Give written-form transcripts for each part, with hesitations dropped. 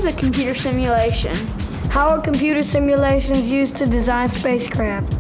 is a computer simulation? How are computer simulations used to design spacecraft?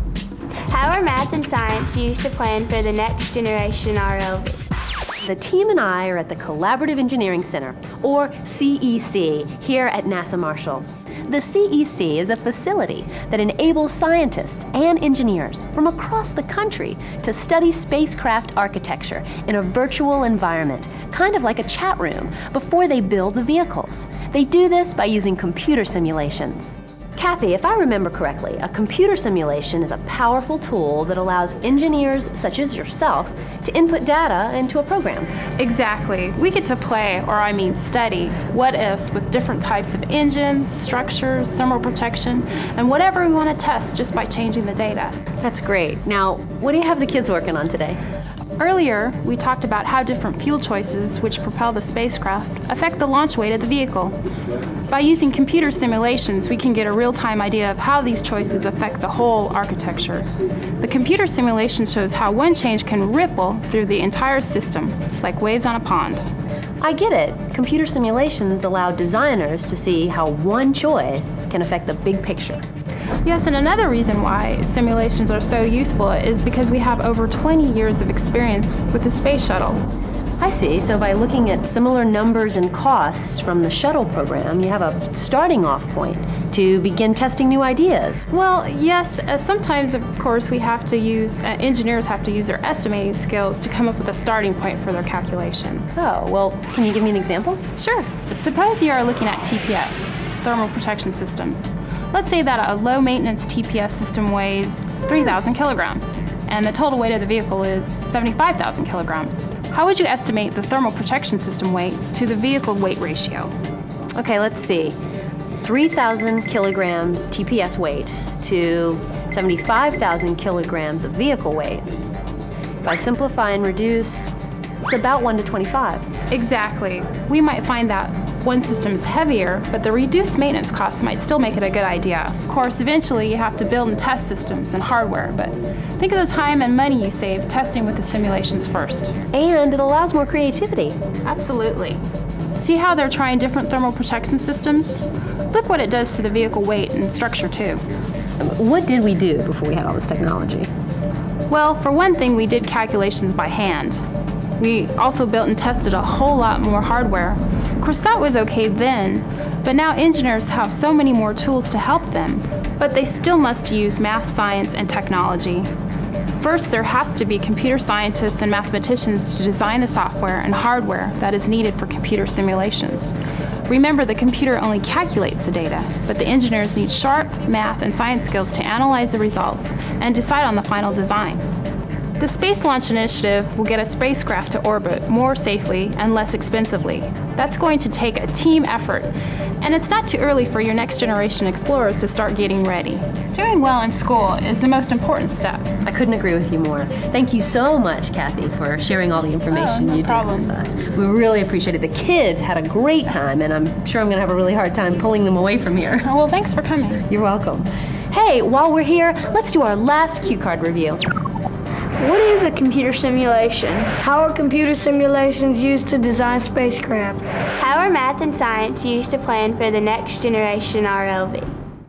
How are math and science used to plan for the next generation RLV? The team and I are at the Collaborative Engineering Center, or CEC, here at NASA Marshall. The CEC is a facility that enables scientists and engineers from across the country to study spacecraft architecture in a virtual environment, kind of like a chat room, before they build the vehicles. They do this by using computer simulations. Kathy, if I remember correctly, a computer simulation is a powerful tool that allows engineers such as yourself to input data into a program. Exactly. We get to play, or I mean study, what-ifs with different types of engines, structures, thermal protection, and whatever we want to test just by changing the data. That's great. Now, what do you have the kids working on today? Earlier, we talked about how different fuel choices, which propel the spacecraft, affect the launch weight of the vehicle. By using computer simulations, we can get a real-time idea of how these choices affect the whole architecture. The computer simulation shows how one change can ripple through the entire system, like waves on a pond. I get it. Computer simulations allow designers to see how one choice can affect the big picture. Yes, and another reason why simulations are so useful is because we have over 20 years of experience with the space shuttle. I see. So by looking at similar numbers and costs from the shuttle program, you have a starting off point to begin testing new ideas. Well, yes, sometimes, of course, we have to use, engineers have to use their estimating skills to come up with a starting point for their calculations. Oh, well, can you give me an example? Sure. Suppose you are looking at TPS, thermal protection systems. Let's say that a low-maintenance TPS system weighs 3,000 kilograms, and the total weight of the vehicle is 75,000 kilograms. How would you estimate the thermal protection system weight to the vehicle weight ratio? Okay, let's see. 3,000 kilograms TPS weight to 75,000 kilograms of vehicle weight. If I simplify and reduce, it's about 1 to 25. Exactly. We might find that one system is heavier, but the reduced maintenance costs might still make it a good idea. Of course, eventually you have to build and test systems and hardware, but think of the time and money you save testing with the simulations first. And it allows more creativity. Absolutely. See how they're trying different thermal protection systems? Look what it does to the vehicle weight and structure too. What did we do before we had all this technology? Well, for one thing, we did calculations by hand. We also built and tested a whole lot more hardware. Of course, that was okay then, but now engineers have so many more tools to help them, but they still must use math, science, and technology. First, there has to be computer scientists and mathematicians to design the software and hardware that is needed for computer simulations. Remember, the computer only calculates the data, but the engineers need sharp math and science skills to analyze the results and decide on the final design. The Space Launch Initiative will get a spacecraft to orbit more safely and less expensively. That's going to take a team effort, and it's not too early for your next generation explorers to start getting ready. Doing well in school is the most important step. I couldn't agree with you more. Thank you so much, Kathy, for sharing all the information you did with us. We really appreciate it. The kids had a great time, and I'm sure I'm going to have a really hard time pulling them away from here. Oh, well, thanks for coming. You're welcome. Hey, while we're here, let's do our last cue card review. What is a computer simulation? How are computer simulations used to design spacecraft? How are math and science used to plan for the next generation RLV?